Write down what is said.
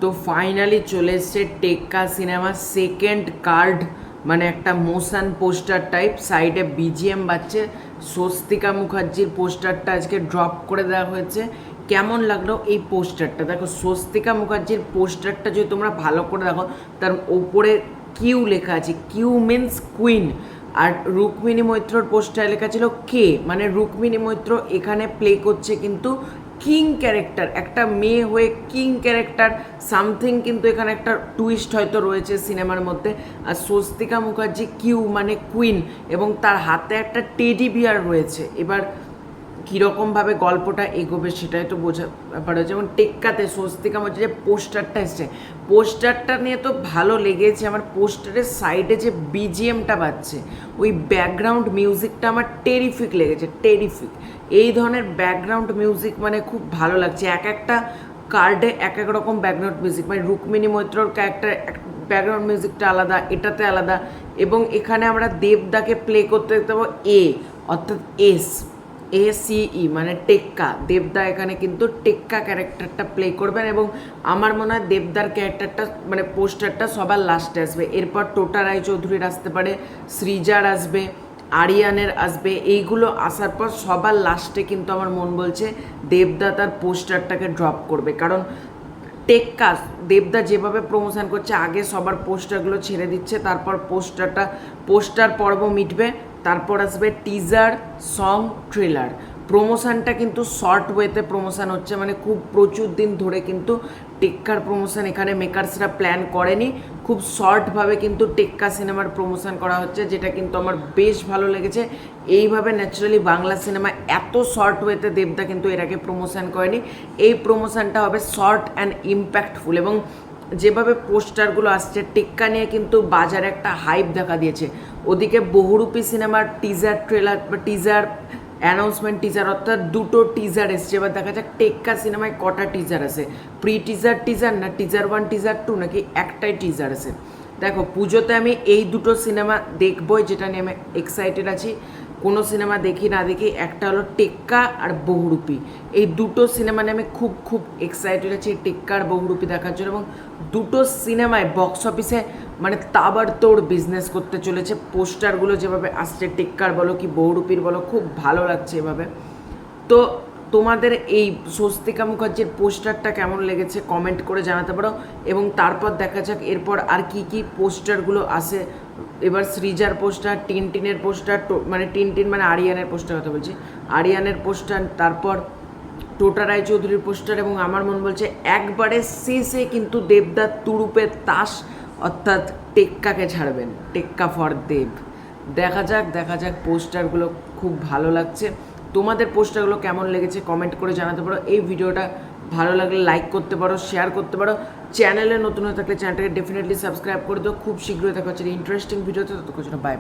তো ফাইনালি চলে এসছে টেক্কা সিনেমা সেকেন্ড কার্ড, মানে একটা মোশন পোস্টার টাইপ, সাইডে বিজিএম বাজছে। স্বস্তিকা মুখার্জির পোস্টারটা আজকে ড্রপ করে দেওয়া হয়েছে। কেমন লাগলো এই পোস্টারটা? দেখো, স্বস্তিকা মুখার্জির পোস্টারটা যদি তোমরা ভালো করে দেখো, তার ওপরে কিউ লেখা আছে, কিউ মিন্স কুইন। আর রুক্মিণী মৈত্রর পোস্টারে লেখা ছিল কে, মানে রুক্মিণী মৈত্র এখানে প্লে করছে কিন্তু কিং ক্যারেক্টার, একটা মেয়ে হয়ে কিং ক্যারেক্টার সামথিং, কিন্তু এখানে একটা টুইস্ট হয়তো রয়েছে সিনেমার মধ্যে। আর স্বস্তিকা মুখার্জি কিউ মানে কুইন, এবং তার হাতে একটা টেডি বিয়ার রয়েছে। এবার কীরকমভাবে গল্পটা এগোবে সেটাই তো বোঝা ব্যাপার হচ্ছে। যেমন টেক্কাতে স্বস্তিকা মুখার্জি যে পোস্টারটা এসছে, পোস্টারটা নিয়ে তো ভালো লেগেছে আমার। পোস্টারের সাইডে যে বিজিএমটা বাজছে, ওই ব্যাকগ্রাউন্ড মিউজিকটা আমার টেরিফিক লেগেছে, টেরিফিক। এই ধরনের ব্যাকগ্রাউন্ড মিউজিক মানে খুব ভালো লাগছে। এক একটা কার্ডে এক এক রকম ব্যাকগ্রাউন্ড মিউজিক, মানে রুক্মিণী মৈত্রর ক্যারেক্টার ব্যাকগ্রাউন্ড মিউজিকটা আলাদা, এটাতে আলাদা। এবং এখানে আমরা দেবদাকে প্লে করতে দেখতে পাবো এ, অর্থাৎ এসিই মানে টেক্কা। দেবদা এখানে কিন্তু টেক্কা ক্যারেক্টারটা প্লে করবেন, এবং আমার মনে হয় দেবদার ক্যারেক্টারটা মানে পোস্টারটা সবার লাস্টে আসবে। এরপর টোটা রায়চৌধুরীর আসতে পারে, সৃজার আসবে, আরিয়ানের আসবে। এইগুলো আসার পর সবার লাস্টে কিন্তু আমার মন বলছে দেবদা তার পোস্টারটাকে ড্রপ করবে। কারণ টেক্কা দেবদা যেভাবে প্রমোশন করছে, আগে সবার পোস্টারগুলো ছেড়ে দিচ্ছে, তারপর পোস্টার পর্ব মিটবে, তারপর আসবে টিজার, সং, ট্রেলার। প্রমোশনটা কিন্তু শর্ট ওয়েতে প্রমোশন হচ্ছে, মানে খুব প্রচুর দিন ধরে কিন্তু টেক্কার প্রমোশন এখানে মেকার্সরা প্ল্যান করেনি। খুব শর্টভাবে কিন্তু টেক্কা সিনেমার প্রমোশন করা হচ্ছে, যেটা কিন্তু আমার বেশ ভালো লেগেছে। এইভাবে ন্যাচারালি বাংলা সিনেমা এত শর্ট ওয়েতে দেবদা কিন্তু এর আগে প্রমোশন করেনি। এই প্রমোশনটা হবে শর্ট অ্যান্ড ইম্প্যাক্টফুল। এবং যেভাবে পোস্টারগুলো আসছে, টেক্কা নিয়ে কিন্তু বাজারে একটা হাইপ দেখা দিয়েছে। ওদিকে বহুরূপী সিনেমার টিজার, ট্রেলার বা টিজার অ্যানাউন্সমেন্ট, টিজার অর্থাৎ দুটো টিজার এসছে। এবার দেখা যাক টেক্কা সিনেমায় কটা টিজার আছে, প্রি টিজার না টিজার 1 টিজার 2, নাকি একটাই টিজার আছে। দেখো, পুজোতে আমি এই দুটো সিনেমা দেখবই, যেটা নিয়ে আমি এক্সাইটেড আছি। কোনো সিনেমা দেখি না দেখি, একটা হলো টেক্কা আর বহুরূপী। এই দুটো সিনেমা নিয়ে আমি খুব খুব এক্সাইটেড আছি, টেক্কা আর বহুরূপী দেখার জন্য। এবং দুটো সিনেমায় বক্স অফিসে মানে তাবড়তোড় বিজনেস করতে চলেছে। পোস্টারগুলো যেভাবে আসছে, টেক্কার বলো কি বহুরূপীর বলো, খুব ভালো লাগছে এভাবে। তো তোমাদের এই স্বস্তিকা মুখার্জির পোস্টারটা কেমন লেগেছে কমেন্ট করে জানাতে পারো। এবং তারপর দেখা যাক এরপর আর কি কি পোস্টারগুলো আসে। এবার সৃজার পোস্টার, টিনটিনের পোস্টার, মানে টিনটিন মানে আরিয়ানের পোস্টার কথা বলছি, আরিয়ানের পোস্টার, তারপর টোটা রায়চৌধুরীর পোস্টার। এবং আমার মন বলছে একবারে শেষে কিন্তু দেবদার তুরুপের তাস, অর্থাৎ টেক্কাকে ছাড়বেন, টেক্কা ফর দেব। দেখা যাক পোস্টারগুলো খুব ভালো লাগছে। তোমাদের পোস্টারগুলো কেমন লেগেছে কমেন্ট করে জানাতে পারো। এই ভিডিওটা ভালো লাগলে লাইক করতে পারো, শেয়ার করতে পারো। চ্যানেলে নতুন হয়ে থাকলে চ্যানেলটাকে ডেফিনেটলি সাবস্ক্রাইব করে দিও। খুব শীঘ্রই দেখা হচ্ছে ইন্টারেস্টিং ভিডিওতে, ততক্ষণ বাই।